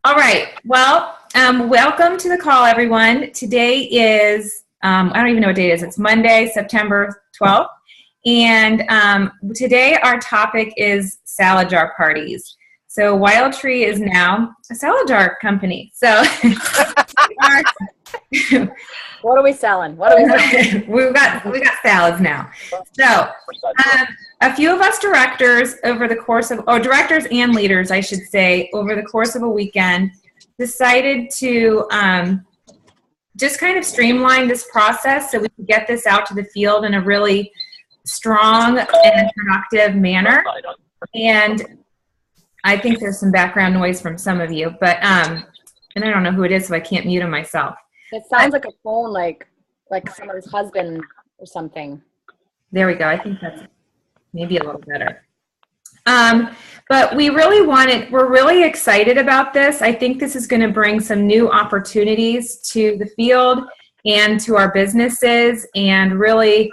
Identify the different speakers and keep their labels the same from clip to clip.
Speaker 1: All right. Well, welcome to the call, everyone. Today is, I don't even know what day it is. It's Monday, September 12th. And today our topic is salad jar parties. So Wild Tree is now a salad jar company. So
Speaker 2: What are we selling? What are we selling?
Speaker 1: we got salads now. So a few of us directors over the course of, or directors and leaders, I should say, over the course of a weekend, decided to just kind of streamline this process so we can get this out to the field in a really strong and productive manner. And I think there's some background noise from some of you, but and I don't know who it is, so I can't mute them myself.
Speaker 2: It sounds like a phone, like someone's husband or something.
Speaker 1: There we go. I think that's maybe a little better. But we're really excited about this. I think this is going to bring some new opportunities to the field and to our businesses and really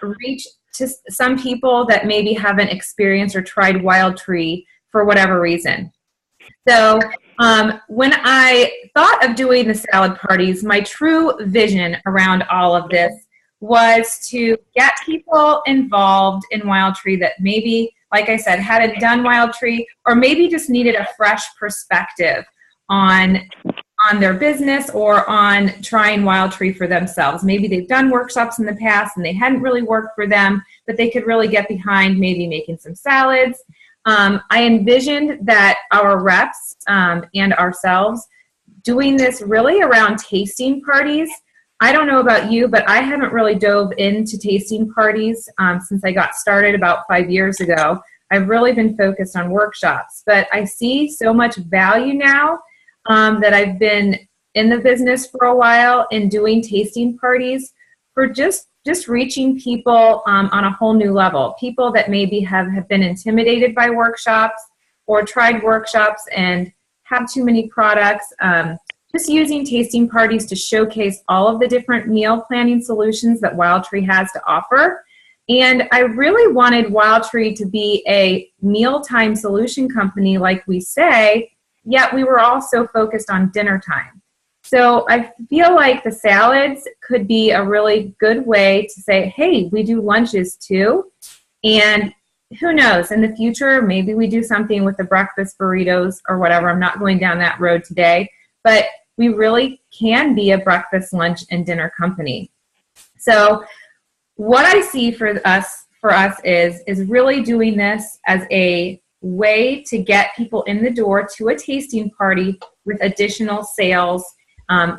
Speaker 1: reach to some people that maybe haven't experienced or tried Wild Tree for whatever reason. So when I thought of doing the salad parties, my true vision around all of this was to get people involved in Wild Tree that maybe, like I said, hadn't done Wild Tree or maybe just needed a fresh perspective on their business or on trying Wild Tree for themselves. Maybe they've done workshops in the past and they hadn't really worked for them, but they could really get behind maybe making some salads. I envisioned that our reps and ourselves doing this really around tasting parties. I don't know about you, but I haven't really dove into tasting parties since I got started about 5 years ago. I've really been focused on workshops, but I see so much value now that I've been in the business for a while in doing tasting parties for just reaching people on a whole new level. People that maybe have been intimidated by workshops or tried workshops and have too many products. Just using tasting parties to showcase all of the different meal planning solutions that Wild Tree has to offer. And I really wanted Wild Tree to be a mealtime solution company like we say, yet we were also focused on dinner time. So I feel like the salads could be a really good way to say, hey, we do lunches too. And who knows, in the future, maybe we do something with the breakfast burritos or whatever. I'm not going down that road today, but we really can be a breakfast, lunch, and dinner company. So what I see for us is really doing this as a way to get people in the door to a tasting party with additional sales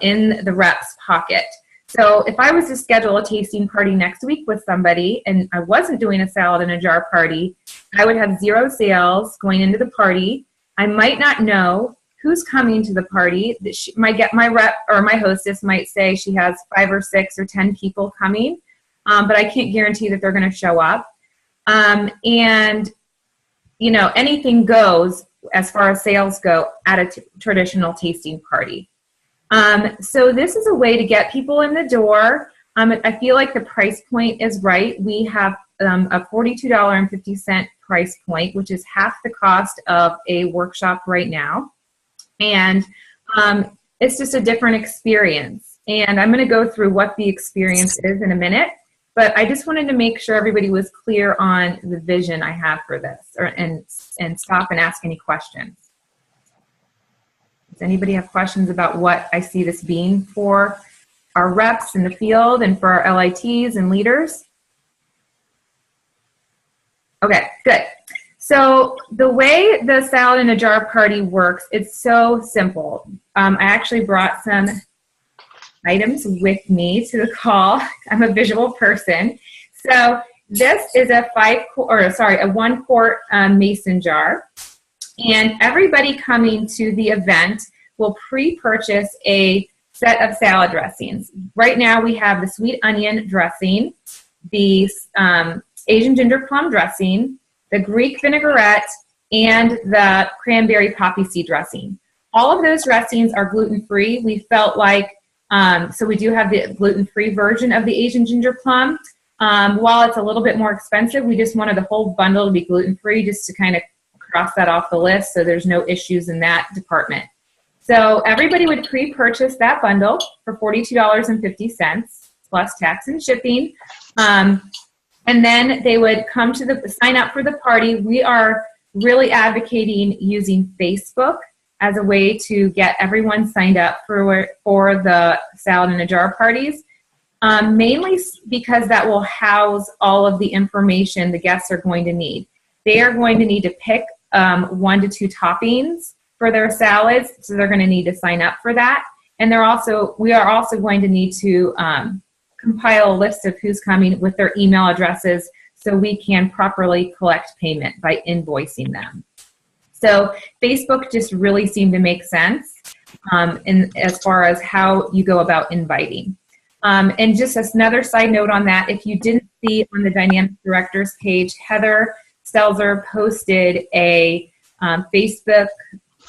Speaker 1: in the rep's pocket. So if I was to schedule a tasting party next week with somebody and I wasn't doing a salad in a jar party, I would have zero sales going into the party. I might not know who's coming to the party. My rep or my hostess might say she has 5 or 6 or 10 people coming, but I can't guarantee that they're going to show up. And you know, anything goes as far as sales go at a traditional tasting party. So this is a way to get people in the door. I feel like the price point is right. We have a $42.50 price point, which is half the cost of a workshop right now. And it's just a different experience. And I'm going to go through what the experience is in a minute. But I just wanted to make sure everybody was clear on the vision I have for this and stop and ask any questions. Does anybody have questions about what I see this being for our reps in the field and for our LITs and leaders? Okay, good. So the way the salad in a jar party works, it's so simple. I actually brought some items with me to the call. I'm a visual person. So this is a 1 quart mason jar. And everybody coming to the event will pre-purchase a set of salad dressings. Right now we have the sweet onion dressing, the Asian ginger plum dressing, the Greek vinaigrette, and the cranberry poppy seed dressing. All of those dressings are gluten-free. We felt like, so we do have the gluten-free version of the Asian ginger plum. While it's a little bit more expensive, we just wanted the whole bundle to be gluten-free just to kind of cross that off the list so there's no issues in that department. So everybody would pre-purchase that bundle for $42.50 plus tax and shipping. And then they would come to sign up for the party. We are really advocating using Facebook as a way to get everyone signed up for the salad in a jar parties, mainly because that will house all of the information the guests are going to need. They are going to need to pick 1 to 2 toppings for their salads, so they're going to need to sign up for that. And we are also going to need to compile a list of who's coming with their email addresses so we can properly collect payment by invoicing them. So Facebook just really seemed to make sense as far as how you go about inviting. And just another side note on that, if you didn't see on the Dynamic Directors page, Heather Stelzer posted a Facebook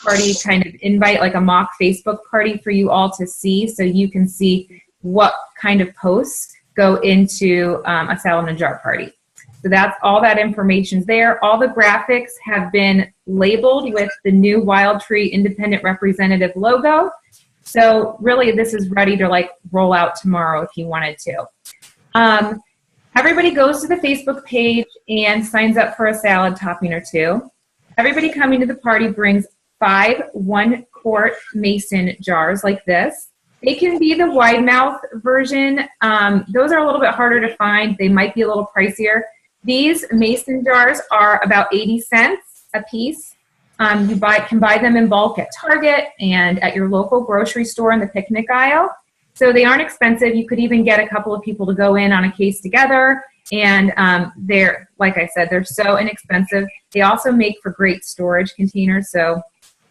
Speaker 1: party kind of invite, like a mock Facebook party for you all to see, so you can see what kind of posts go into a salad in a jar party. So that's all that information's there. All the graphics have been labeled with the new Wild Tree Independent Representative logo. So really this is ready to like roll out tomorrow if you wanted to. Everybody goes to the Facebook page and signs up for a salad topping or 2. Everybody coming to the party brings 5 1-quart mason jars like this. They can be the wide mouth version. Those are a little bit harder to find. They might be a little pricier. These mason jars are about 80 cents a piece. You can buy them in bulk at Target and at your local grocery store in the picnic aisle. So they aren't expensive. You could even get a couple of people to go in on a case together. And they're, like I said, they're so inexpensive. They also make for great storage containers. So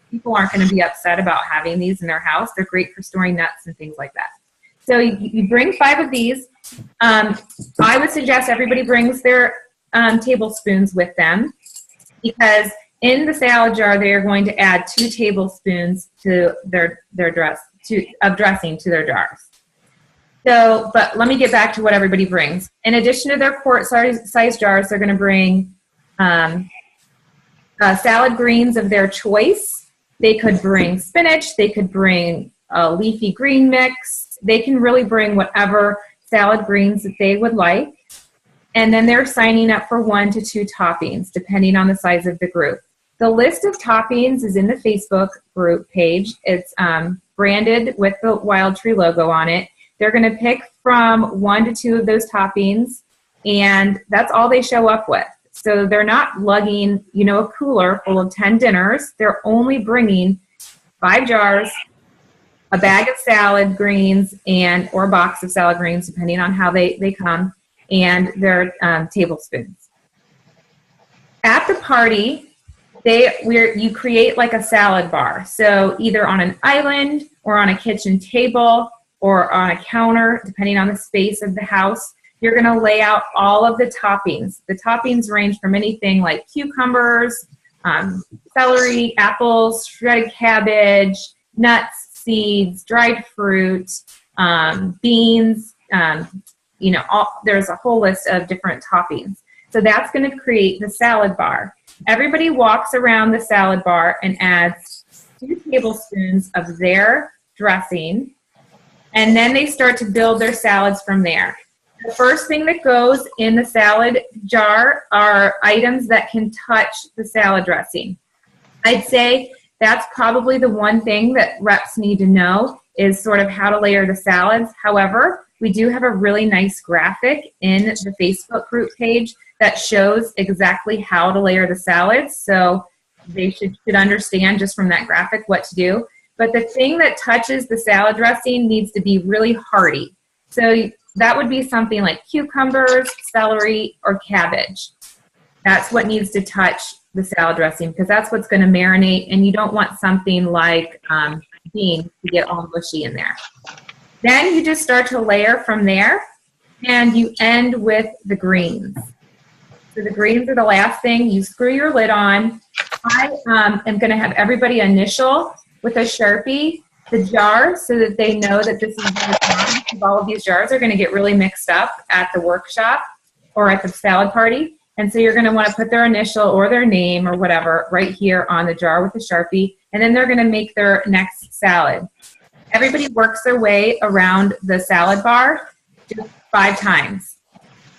Speaker 1: people aren't going to be upset about having these in their house. They're great for storing nuts and things like that. So you bring 5 of these. I would suggest everybody brings their tablespoons with them, because in the salad jar they are going to add 2 tablespoons to their dressing to their jars. So, but let me get back to what everybody brings. In addition to their quart size jars, they're going to bring salad greens of their choice. They could bring spinach. They could bring a leafy green mix. They can really bring whatever salad greens that they would like. And then they're signing up for 1 to 2 toppings, depending on the size of the group. The list of toppings is in the Facebook group page. It's branded with the Wild Tree logo on it. They're going to pick from 1 to 2 of those toppings, and that's all they show up with. So they're not lugging, a cooler full of 10 dinners. They're only bringing 5 jars, a bag of salad greens, or a box of salad greens, depending on how they come, and their tablespoons. At the party, you create like a salad bar. So either on an island or on a kitchen table or on a counter, depending on the space of the house, you're going to lay out all of the toppings. The toppings range from anything like cucumbers, celery, apples, shredded cabbage, nuts, seeds, dried fruit, beans, there's a whole list of different toppings. So that's going to create the salad bar. Everybody walks around the salad bar and adds 2 tablespoons of their dressing, and then they start to build their salads from there. The first thing that goes in the salad jar are items that can touch the salad dressing. I'd say that's probably the one thing that reps need to know is sort of how to layer the salads. However, we do have a really nice graphic in the Facebook group page that shows exactly how to layer the salads. So they should understand just from that graphic what to do. But the thing that touches the salad dressing needs to be really hearty. So that would be something like cucumbers, celery, or cabbage. That's what needs to touch the salad dressing, because that's what's going to marinate, and you don't want something like beans to get all mushy in there. Then you just start to layer from there, and you end with the greens. So the greens are the last thing. You screw your lid on. I am going to have everybody initial with a Sharpie the jar so that they know that this is the time. All of these jars are going to get really mixed up at the workshop or at the salad party. And so you're going to want to put their initial or their name or whatever right here on the jar with a Sharpie. And then they're going to make their next salad. Everybody works their way around the salad bar just 5 times.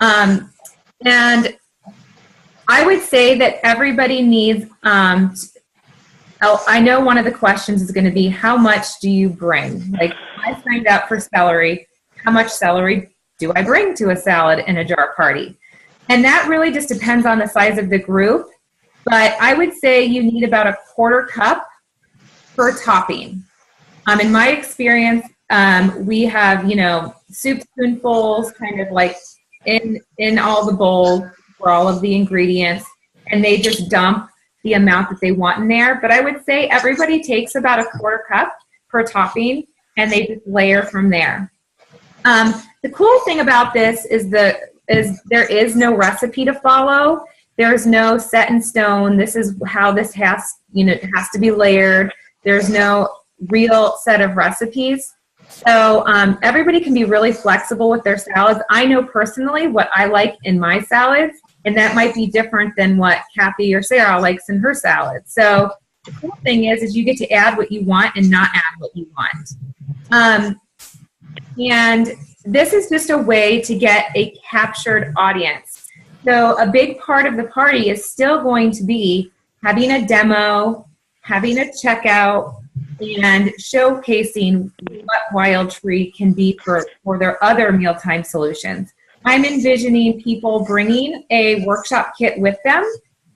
Speaker 1: And I would say that everybody needs, I know one of the questions is going to be, how much do you bring? Like, I signed up for celery. How much celery do I bring to a salad and a jar party? And that really just depends on the size of the group. But I would say you need about a 1/4 cup per topping. In my experience, we have, soup spoonfuls kind of like in all the bowls for all of the ingredients, and they just dump the amount that they want in there. But I would say everybody takes about a 1/4 cup per topping, and they just layer from there. The cool thing about this is there is no recipe to follow. There's no set in stone. This is how this has to be layered. There's no real set of recipes. So everybody can be really flexible with their salads. I know personally what I like in my salads, and that might be different than what Kathy or Sarah likes in her salad. So the cool thing is you get to add what you want and not add what you want. And this is just a way to get a captured audience. So a big part of the party is still going to be having a demo, having a checkout, and showcasing what Wild Tree can be for their other mealtime solutions. I'm envisioning people bringing a workshop kit with them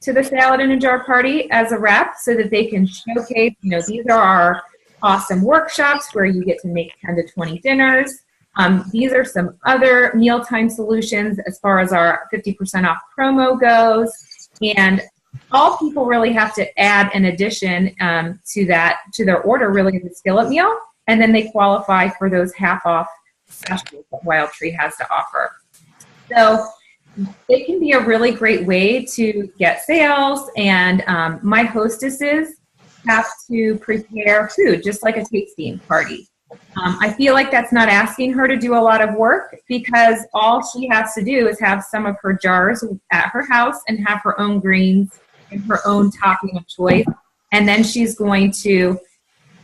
Speaker 1: to the salad in a jar party as a rep so that they can showcase, these are our awesome workshops where you get to make 10 to 20 dinners. These are some other mealtime solutions as far as our 50% off promo goes. And all people really have to add an addition to their order really is a skillet meal, and then they qualify for those half off specials that Wild Tree has to offer. So it can be a really great way to get sales, and my hostesses have to prepare food just like a tasting party. I feel like that's not asking her to do a lot of work, because all she has to do is have some of her jars at her house and have her own greens and her own topping of choice. And then she's going to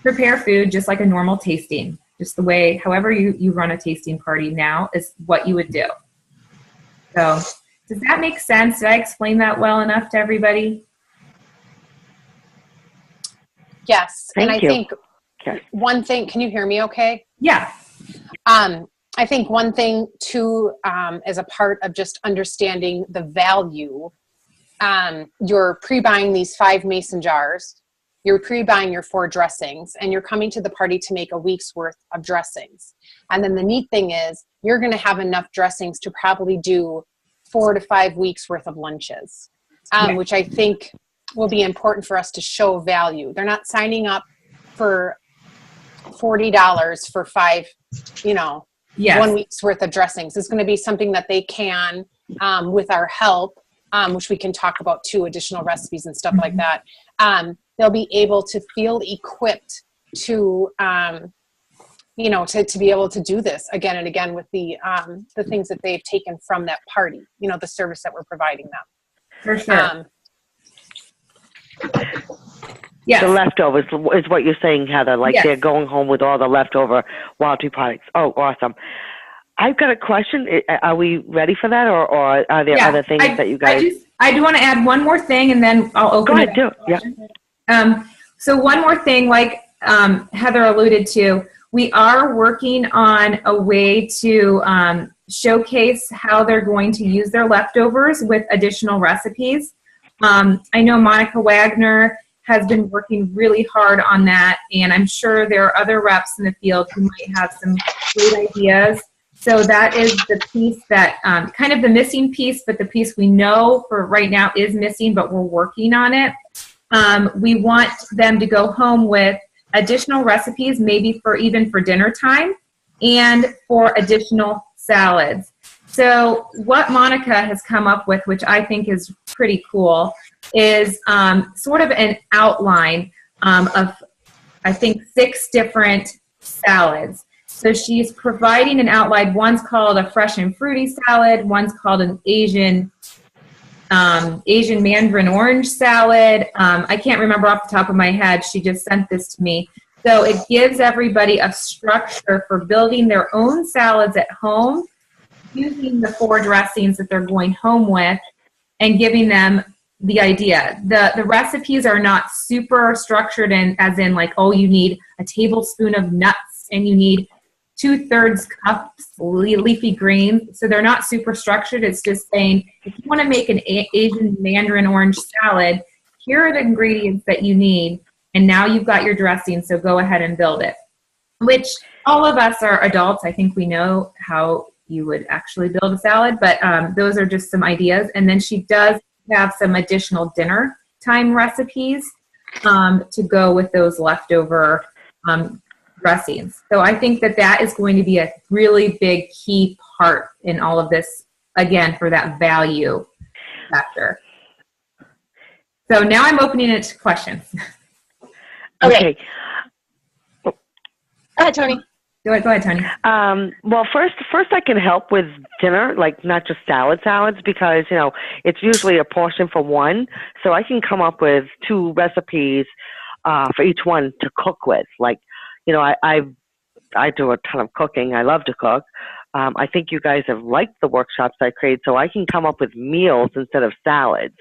Speaker 1: prepare food just like a normal tasting, just the way, however you run a tasting party now is what you would do. So does that make sense? Did I explain that well enough to everybody?
Speaker 3: Yes.
Speaker 4: Thank
Speaker 3: and
Speaker 4: you.
Speaker 3: I think one thing, can you hear me okay?
Speaker 1: Yeah.
Speaker 3: I think one thing too, as a part of just understanding the value, you're pre-buying these 5 mason jars, you're pre-buying your 4 dressings, and you're coming to the party to make a week's worth of dressings. And then the neat thing is you're going to have enough dressings to probably do 4 to 5 weeks worth of lunches, which I think will be important for us to show value. They're not signing up for $40 for 5,
Speaker 1: Yes.
Speaker 3: 1 week's worth of dressings. It's going to be something that they can, with our help, which we can talk about too, additional recipes and stuff like that. They'll be able to feel equipped to, to be able to do this again and again with the things that they've taken from that party, the service that we're providing them.
Speaker 1: For sure.
Speaker 4: The leftovers is what you're saying, Heather. Like they're going home with all the leftover Wild Tree products. Oh, awesome. I've got a question. Are we ready for that, or are there other things that you guys...
Speaker 1: I do want to add one more thing, and then I'll open it up.
Speaker 4: Go ahead, do it. Yeah.
Speaker 1: So one more thing, like Heather alluded to, we are working on a way to showcase how they're going to use their leftovers with additional recipes. I know Monica Wagner has been working really hard on that, and I'm sure there are other reps in the field who might have some great ideas. So that is the piece that, kind of the missing piece, but the piece we know for right now is missing, but we're working on it. We want them to go home with additional recipes, maybe even for dinner time, and for additional salads. So what Monica has come up with, which I think is pretty cool, is sort of an outline of, I think, 6 different salads. So she's providing an outline. One's called a fresh and fruity salad. One's called an Asian Asian mandarin orange salad. I can't remember off the top of my head. She just sent this to me. So it gives everybody a structure for building their own salads at home, using the 4 dressings that they're going home with, and giving them the idea. The recipes are not super structured, and as in like, oh, you need a tablespoon of nuts and you need 2/3 cups leafy greens. So they're not super structured. It's just saying, if you want to make an Asian mandarin orange salad, here are the ingredients that you need, and now you've got your dressing, so go ahead and build it. Which all of us are adults. I think we know how you would actually build a salad, but those are just some ideas. And then she does have some additional dinner time recipes to go with those leftover dressings. So I think that that is going to be a really big key part in all of this, again, for that value factor. So now I'm opening it to questions.
Speaker 2: Okay. Go ahead, Tony.
Speaker 1: Go ahead, Tony.
Speaker 4: Well, first I can help with dinner, like not just salads, because, you know, it's usually a portion for one. So I can come up with 2 recipes for each one to cook with. Like, you know, I do a ton of cooking. I love to cook. I think you guys have liked the workshops I create, so I can come up with meals instead of salads.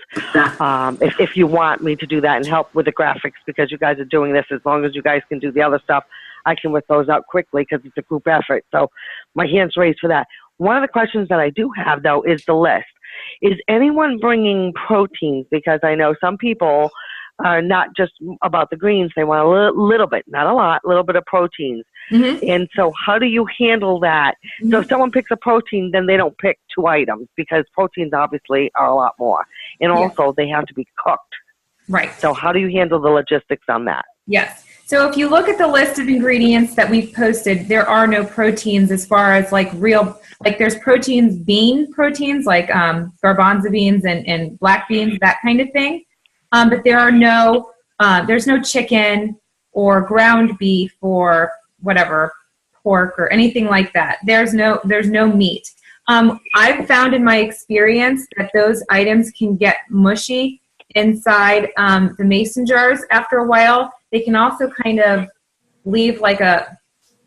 Speaker 4: If you want me to do that and help with the graphics, because you guys are doing this, as long as you guys can do the other stuff, I can whip those out quickly because it's a group effort. So my hand's raised for that. One of the questions that I do have, though, is the list. Is anyone bringing proteins? Because I know some people are not just about the greens. They want a little bit, not a lot, a little bit of proteins. Mm-hmm. And so how do you handle that? Mm-hmm. So if someone picks a protein, then they don't pick 2 items, because proteins obviously are a lot more. And also they have to be cooked.
Speaker 1: Right.
Speaker 4: So how do you handle the logistics on that?
Speaker 1: Yes. So if you look at the list of ingredients that we've posted, there are no proteins as far as like real, like there's proteins, bean proteins, like garbanzo beans and black beans, that kind of thing. But there are no, there's no chicken or ground beef or whatever, pork or anything like that. There's no meat. I've found in my experience that those items can get mushy inside the mason jars after a while. They can also kind of leave like a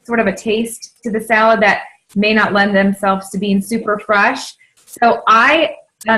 Speaker 1: sort of a taste to the salad that may not lend themselves to being super fresh. So I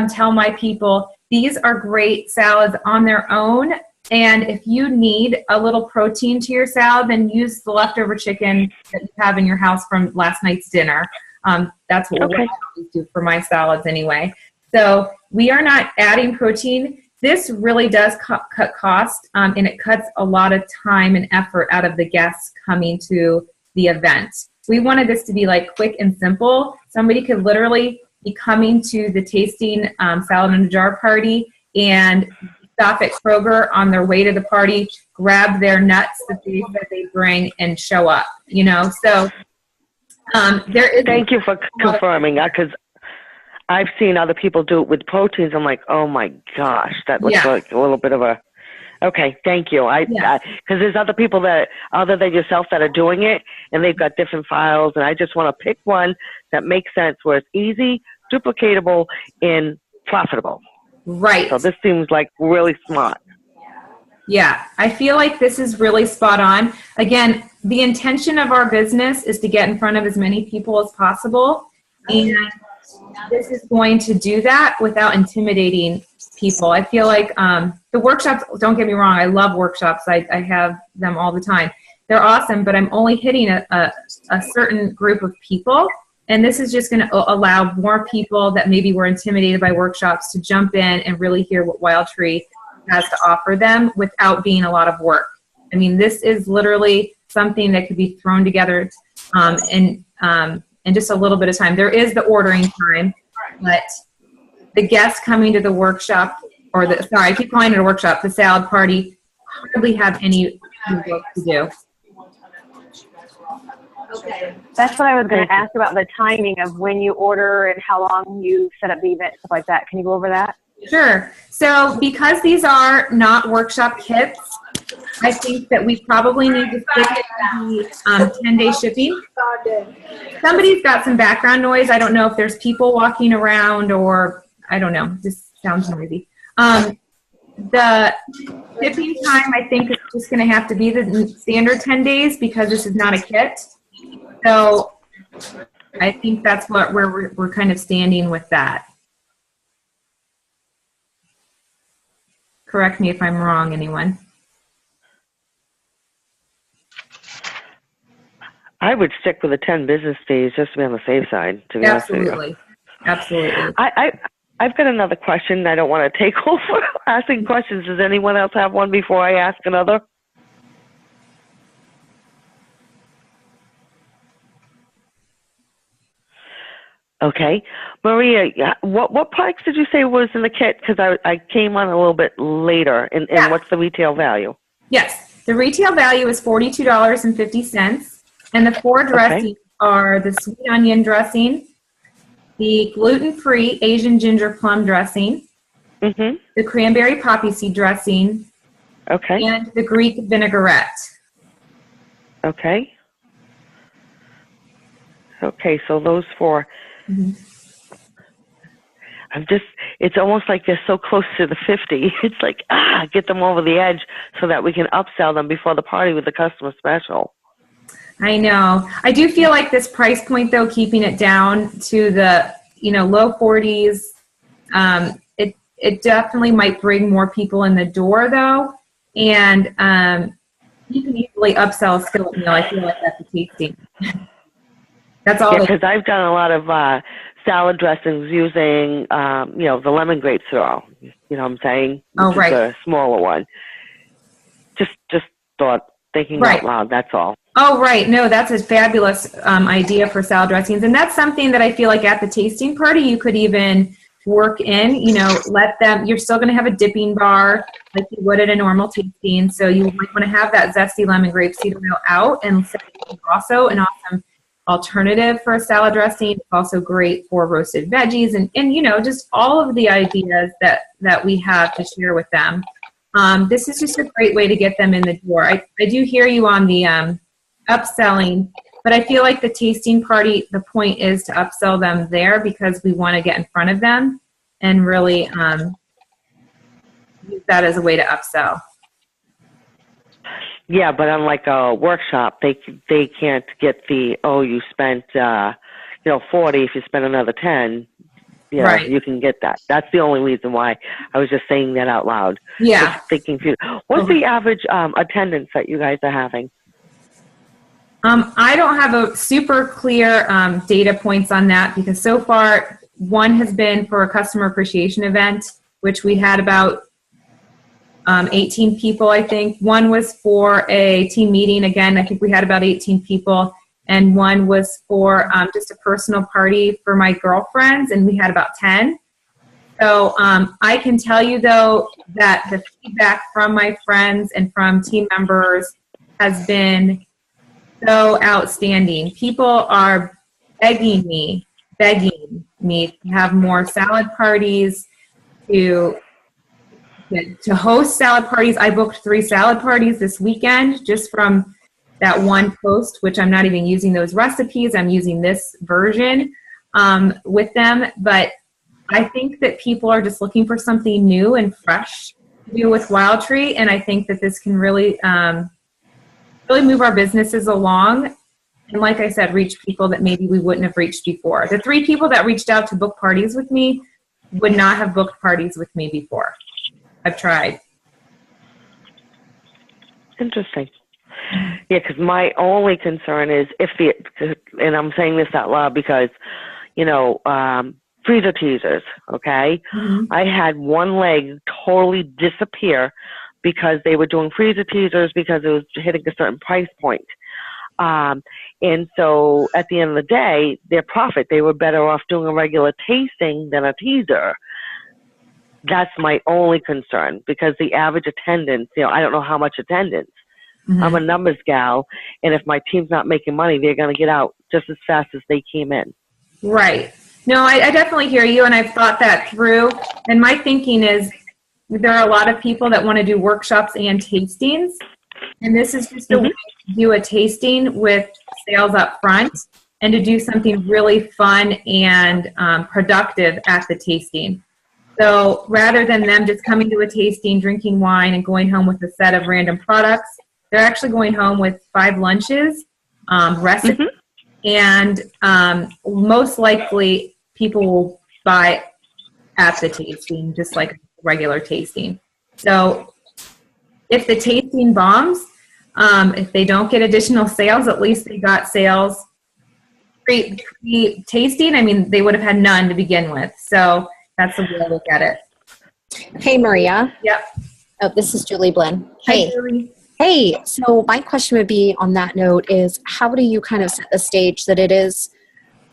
Speaker 1: tell my people, these are great salads on their own. And if you need a little protein to your salad, then use the leftover chicken that you have in your house from last night's dinner. That's what I always do for my salads anyway. So we are not adding protein. This really does cut cost, and it cuts a lot of time and effort out of the guests coming to the event. We wanted this to be like quick and simple. Somebody could literally be coming to the tasting salad in a jar party and stop at Kroger on their way to the party, grab their nuts that they bring, and show up. You know, so there is.
Speaker 4: Thank you for confirming that, because I've seen other people do it with proteins. I'm like, oh my gosh, that looks like a little bit of a. Okay, thank you. Because there's other people that, other than yourself, that are doing it, and they've got different files, and I just want to pick one that makes sense, where it's easy, duplicatable, and profitable.
Speaker 1: Right.
Speaker 4: So this seems like really smart.
Speaker 1: Yeah, I feel like this is really spot on. Again, the intention of our business is to get in front of as many people as possible, and this is going to do that without intimidating people. I feel like the workshops, don't get me wrong, I love workshops. I have them all the time. They're awesome, but I'm only hitting a certain group of people. And this is just going to allow more people that maybe were intimidated by workshops to jump in and really hear what Wild Tree has to offer them without being a lot of work. I mean, this is literally something that could be thrown together in just a little bit of time. There is the ordering time, but the guests coming to the workshop, or I keep calling it a workshop, the salad party, hardly have any work to do.
Speaker 5: Okay. That's what I was going to ask about, the timing of when you order and how long you set up the event, stuff like that. Can you go over that?
Speaker 1: Sure. So because these are not workshop kits, I think that we probably need to stick it to the 10-day shipping. Somebody's got some background noise. I don't know if there's people walking around or I don't know. Just sounds noisy. The shipping time, I think, is just going to have to be the standard 10 days because this is not a kit. So I think that's where we're kind of standing with that. Correct me if I'm wrong, anyone.
Speaker 4: I would stick with the 10 business days just to be on the safe side, to be honest with you.
Speaker 1: Absolutely.
Speaker 4: I've got another question. I don't want to take over asking questions. Does anyone else have one before I ask another? Okay. Maria, what products did you say was in the kit? Because I came on a little bit later. And what's the retail value?
Speaker 1: Yes. The retail value is $42.50. And the 4 dressings are the sweet onion dressing, the gluten-free Asian ginger plum dressing, the cranberry poppy seed dressing, and the Greek vinaigrette. Okay, so those 4. It's almost like they're so close to the 50. It's like, get them over the edge so that we can upsell them before the party with the customer special. I know. I do feel like this price point, though, keeping it down to the low 40s, it definitely might bring more people in the door, though. And you can easily upsell a skillet meal. I feel like that's a tasting. That's all.
Speaker 4: Yeah, because I've done a lot of salad dressings using, the lemon grape syrup. You know what I'm saying?
Speaker 1: Which is
Speaker 4: a smaller one. Just thinking out loud. That's all.
Speaker 1: Oh, right. No, that's a fabulous idea for salad dressings. And that's something that I feel like at the tasting party, you could even work in, let them, you're still going to have a dipping bar like you would at a normal tasting. So you might want to have that zesty lemon grapeseed oil out, and also an awesome alternative for a salad dressing. It's also great for roasted veggies and just all of the ideas that we have to share with them. This is just a great way to get them in the door. I do hear you on the upselling, but I feel like the tasting party, the point is to upsell them there because we want to get in front of them and really use that as a way to upsell.
Speaker 4: Yeah, but unlike a workshop, they can't get the, you spent 40 if you spend another 10. Yeah, right. You can get that. That's the only reason why I was just saying that out loud.
Speaker 1: Yeah.
Speaker 4: Just thinking through. What's the average attendance that you guys are having?
Speaker 1: I don't have a super clear data points on that because so far one has been for a customer appreciation event, which we had about 18 people, I think. One was for a team meeting. Again, I think we had about 18 people. And one was for just a personal party for my girlfriends, and we had about 10. So I can tell you, though, that the feedback from my friends and from team members has been so outstanding. People are begging me to have more salad parties, to host salad parties. I booked 3 salad parties this weekend just from that one post, which I'm not even using those recipes. I'm using this version with them. But I think that people are just looking for something new and fresh to do with Wild Tree, and I think that this can really move our businesses along. And like I said, reach people that maybe we wouldn't have reached before. The 3 people that reached out to book parties with me would not have booked parties with me before. I've tried.
Speaker 4: Interesting. Yeah, because my only concern is and I'm saying this out loud because, freezer teasers, okay? Mm-hmm. I had one leg totally disappear because they were doing freezer teasers because it was hitting a certain price point. And so at the end of the day, their profit, they were better off doing a regular tasting than a teaser. That's my only concern because the average attendance, I don't know how much attendance. Mm-hmm. I'm a numbers gal, and if my team's not making money, they're going to get out just as fast as they came in. Right.
Speaker 1: No, I definitely hear you, and I've thought that through. And my thinking is there are a lot of people that want to do workshops and tastings, and this is just a way to do a tasting with sales up front and to do something really fun and productive at the tasting. So rather than them just coming to a tasting, drinking wine, and going home with a set of random products, they're actually going home with 5 lunches, recipes, and most likely people will buy at the tasting, just like a regular tasting. So if the tasting bombs, if they don't get additional sales, at least they got sales pre-tasting. I mean, they would have had none to begin with. So that's the way I look at it.
Speaker 6: Hey, Maria.
Speaker 1: Yep.
Speaker 6: Oh, this is Julie Blinn. Hey.
Speaker 1: Hi, Julie.
Speaker 6: Hey, so my question would be on that note is how do you kind of set the stage that it is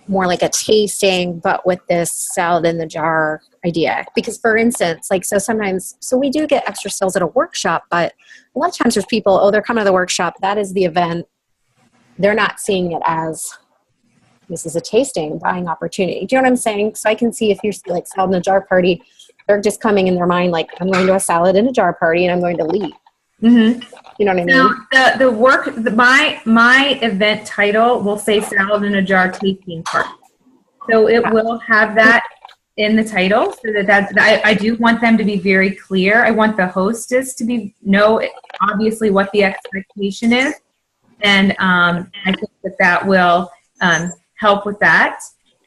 Speaker 6: more like a tasting, but with this salad in the jar idea? Because for instance, like, so we do get extra sales at a workshop, but a lot of times there's people, they're coming to the workshop. That is the event. They're not seeing it as this is a tasting buying opportunity. Do you know what I'm saying? So I can see if you're like salad in a jar party, they're just coming in their mind, like I'm going to a salad in a jar party and I'm going to leave.
Speaker 1: Mm-hmm.
Speaker 6: You know what I mean?
Speaker 1: So my event title will say salad in a jar tasting party. So it will have that in the title, so that I do want them to be very clear. I want the hostess to know obviously what the expectation is, and I think that will help with that.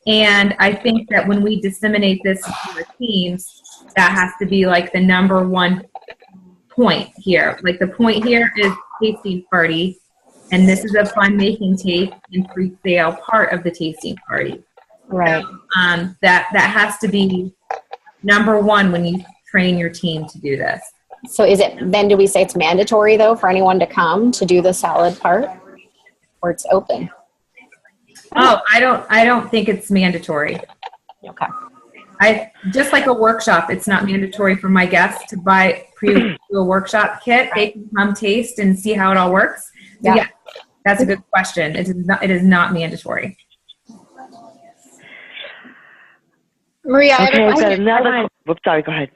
Speaker 1: And I think that when we disseminate this to our teams, that has to be like the number one point here. Like the point here is tasting party, and this is a fun making taste and pre-sale part of the tasting party.
Speaker 6: Right.
Speaker 1: So, that has to be number one when you train your team to do this.
Speaker 6: So do we say it's mandatory though for anyone to come to do the salad part, or it's open?
Speaker 1: Oh, I don't think it's mandatory.
Speaker 6: Okay.
Speaker 1: I just like a workshop. It's not mandatory for my guests to buy a workshop kit. They can come taste and see how it all works. So yeah, that's a good question. It is not mandatory.
Speaker 7: Maria, I have a question.
Speaker 4: Whoops, sorry, go ahead.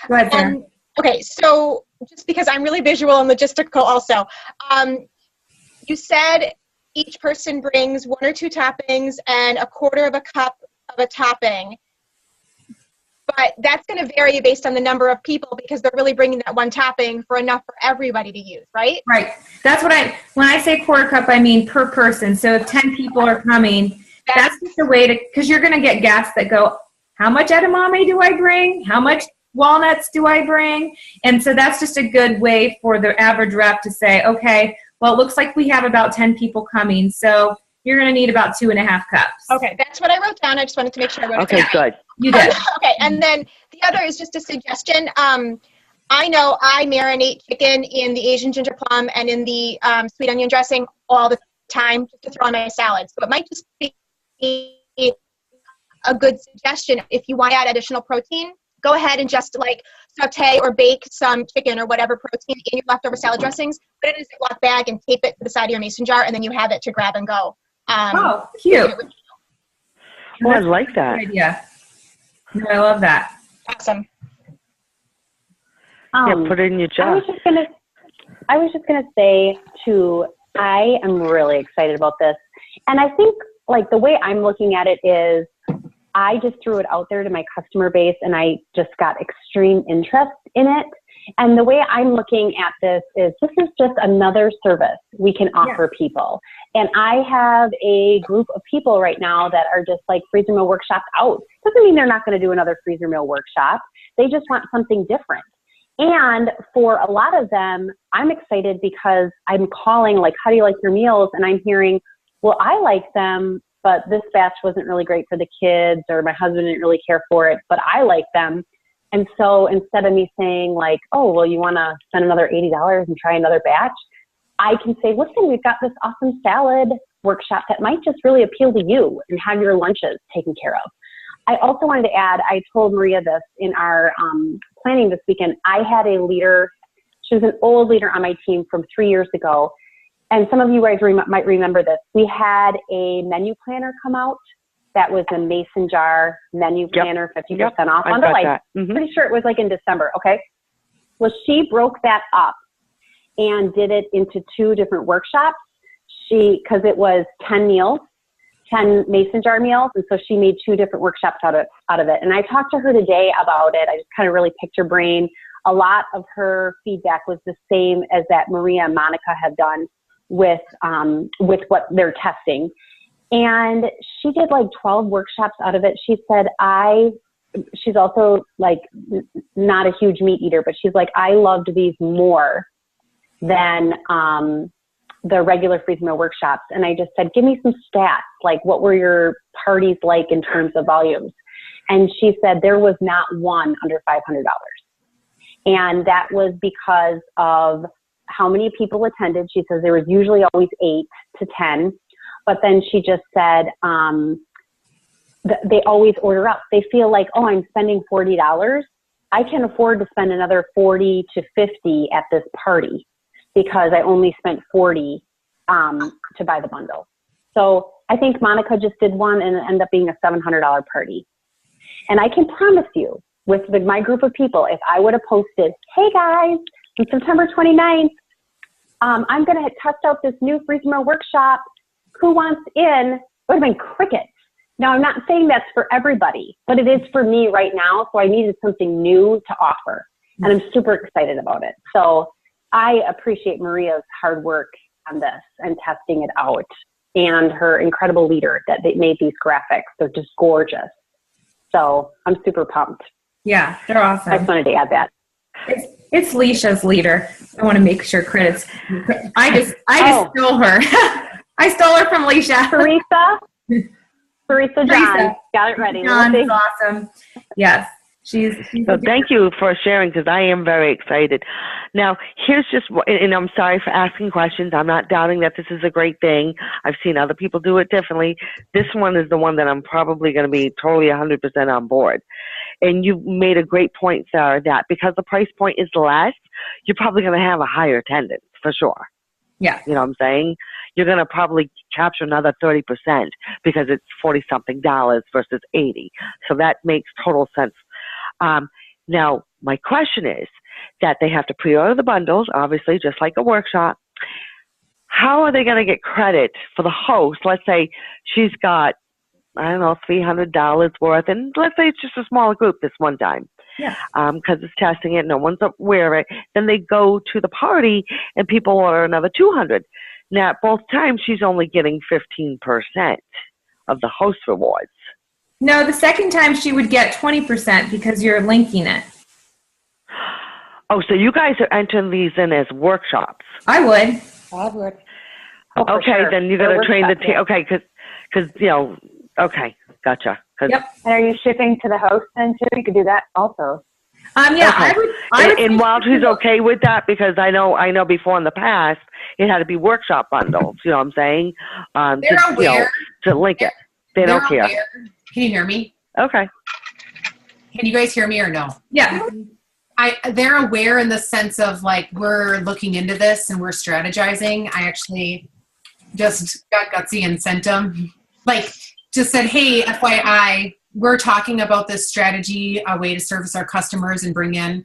Speaker 1: Go ahead, Sarah.
Speaker 7: Okay, so just because I'm really visual and logistical also, you said each person brings 1 or 2 toppings and a quarter of a cup of a topping, but that's going to vary based on the number of people because they're really bringing that 1 topping for enough for everybody to use, right?
Speaker 1: Right. That's what when I say quarter cup, I mean per person. So if 10 people are coming, that's just a way to, because you're going to get guests that go, how much edamame do I bring? How much walnuts do I bring? And so that's just a good way for the average rep to say, okay, well, it looks like we have about 10 people coming, so you're going to need about 2.5 cups.
Speaker 7: Okay, that's what I wrote down. I just wanted to make sure I wrote it down.
Speaker 4: Okay, good.
Speaker 1: You did.
Speaker 7: Okay, and then the other is just a suggestion. I know I marinate chicken in the Asian ginger plum and in the sweet onion dressing all the time just to throw on my salad. So it might just be a good suggestion. If you want to add additional protein, go ahead and just like saute or bake some chicken or whatever protein in your leftover salad dressings, put it in a Ziploc bag and tape it to the side of your mason jar, and then you have it to grab and go.
Speaker 1: Oh, cute.
Speaker 4: Oh, I like that.
Speaker 1: Good idea. No, I love that.
Speaker 7: Awesome.
Speaker 4: Yeah, put it in your jar.
Speaker 5: I was just gonna say too, I am really excited about this. And I think like the way I'm looking at it is I just threw it out there to my customer base and I just got extreme interest in it. And the way I'm looking at this is just another service we can offer people. And I have a group of people right now that are just like freezer meal workshop out. Doesn't mean they're not going to do another freezer meal workshop. They just want something different. And for a lot of them, I'm excited because I'm calling like, how do you like your meals? And I'm hearing, well, I like them, but this batch wasn't really great for the kids, or my husband didn't really care for it, but I like them. And so instead of me saying like, oh, well, you want to spend another $80 and try another batch, I can say, listen, we've got this awesome salad workshop that might just really appeal to you and have your lunches taken care of. I also wanted to add, I told Maria this in our planning this weekend. I had a leader, she was an old leader on my team from 3 years ago. And some of you guys might remember this. We had a menu planner come out that was a mason jar menu planner, 50% off. On the like, pretty sure it was like in December. Okay. Well, she broke that up and did it into 2 different workshops. Because it was 10 meals. 10 mason jar meals. And so she made 2 different workshops out of it. And I talked to her today about it. I just kind of really picked her brain. A lot of her feedback was the same as that Maria and Monica have done with what they're testing. And she did like 12 workshops out of it. She said, she's also like not a huge meat eater, but she's like, I loved these more than the regular freezer meal workshops. And I just said, give me some stats. Like, what were your parties like in terms of volumes? And she said there was not one under $500. And that was because of how many people attended. She says there was usually always 8 to 10. But then she just said they always order up. They feel like, oh, I'm spending $40. I can afford to spend another 40 to 50 at this party because I only spent 40 to buy the bundle. So I think Monica just did one and it ended up being a $700 party. And I can promise you, with my group of people, if I would have posted, hey guys, on September 29th, I'm going to test out this new freezer meal workshop. Who wants in? It would have been crickets. Now, I'm not saying that's for everybody, but it is for me right now. So I needed something new to offer. And I'm super excited about it. So I appreciate Maria's hard work on this and testing it out, and her incredible leader that they made these graphics. They're just gorgeous. So I'm super pumped.
Speaker 1: Yeah, they're awesome.
Speaker 5: I just wanted to add that.
Speaker 1: It's Leisha's leader. I want to make sure credits. I just stole her. I stole her from Leisha.
Speaker 5: Teresa John. Got it ready.
Speaker 1: John is awesome. Yes. She's
Speaker 4: so thank you for sharing, because I am very excited. Now, here's just, and I'm sorry for asking questions. I'm not doubting that this is a great thing. I've seen other people do it differently. This one is the one that I'm probably going to be totally 100% on board. And you made a great point, Sarah, that because the price point is less, you're probably going to have a higher attendance for sure.
Speaker 1: Yeah.
Speaker 4: You know what I'm saying? You're going to probably capture another 30% because it's $40-something versus $80. So that makes total sense. Now, my question is that they have to pre-order the bundles, obviously, just like a workshop. How are they going to get credit for the host? Let's say she's got, I don't know, $300 worth, and let's say it's just a smaller group this one time.
Speaker 1: Yeah.
Speaker 4: Because it's testing it, no one's aware of it. Then they go to the party and people order another $200. Now, both times she's only getting 15% of the host rewards.
Speaker 1: No, the second time she would get 20% because you're linking it.
Speaker 4: Oh, so you guys are entering these in as workshops?
Speaker 1: I would.
Speaker 2: I would.
Speaker 5: Oh,
Speaker 4: okay,
Speaker 5: sure.
Speaker 4: then you're going to train the team. Okay, because you know. Okay, gotcha.
Speaker 1: Yep.
Speaker 8: And are you shipping to the host then too? You could do that also.
Speaker 1: Yeah,
Speaker 4: okay.
Speaker 1: I would.
Speaker 4: And Wildtree's okay with that, because I know before in the past it had to be workshop bundles. You know what I'm saying?
Speaker 9: They're aware.
Speaker 4: To link it. They don't care.
Speaker 9: Aware. Can you hear me?
Speaker 4: Okay.
Speaker 9: Can you guys hear me or no?
Speaker 1: Yeah.
Speaker 9: They're aware in the sense of like, we're looking into this and we're strategizing. I actually just got gutsy and sent them, like, just said, hey, FYI, we're talking about this strategy, a way to service our customers and bring in,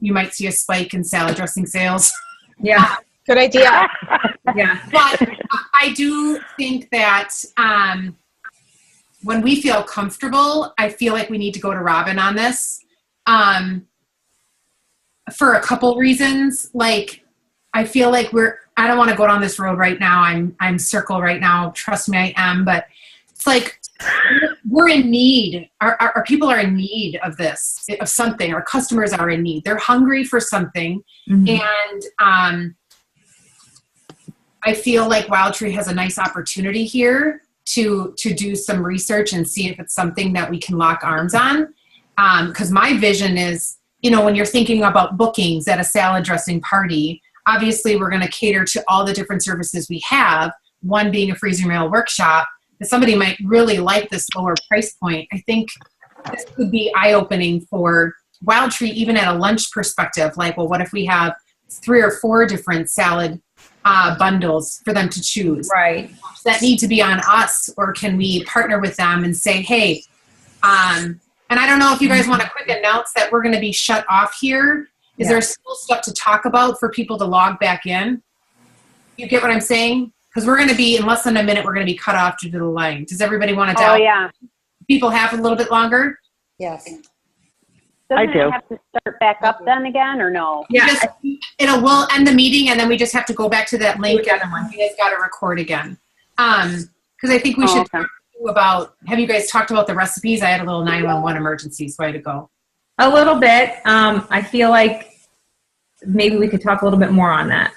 Speaker 9: you might see a spike in salad dressing sales.
Speaker 1: Yeah.
Speaker 7: Good idea.
Speaker 1: Yeah.
Speaker 9: But I do think that when we feel comfortable, I feel like we need to go to Robin on this for a couple reasons. Like, I feel like I don't want to go down this road right now. I'm circle right now. Trust me, I am. But it's like, we're in need. Our people are in need of this, of something. Our customers are in need. They're hungry for something. Mm-hmm. And I feel like Wildtree has a nice opportunity here to do some research and see if it's something that we can lock arms on. Because my vision is, when you're thinking about bookings at a salad dressing party, obviously we're going to cater to all the different services we have, one being a freezer meal workshop. If somebody might really like this lower price point, I think this could be eye-opening for Wildtree, even at a lunch perspective. Like, well, what if we have 3 or 4 different salad bundles for them to choose?
Speaker 1: Right.
Speaker 9: Does that need to be on us, or can we partner with them and say, hey, and I don't know if you guys want a quick announce that we're going to be shut off here. Is there still stuff to talk about for people to log back in? You get what I'm saying? because we're going to be, in less than a minute, we're going to be cut off due to the line. Does everybody want to
Speaker 8: Oh, yeah.
Speaker 9: people have a little bit longer?
Speaker 2: Yes.
Speaker 4: I
Speaker 5: Doesn't
Speaker 4: do.
Speaker 5: it have to start back up then again, or no?
Speaker 9: Yeah. We'll end the meeting, and then we just have to go back to that link, and you guys got to record again. Because I think we should talk about, have you guys talked about the recipes? I had a little 911 emergency, so I had to go.
Speaker 1: A little bit. I feel like maybe we could talk a little bit more on that.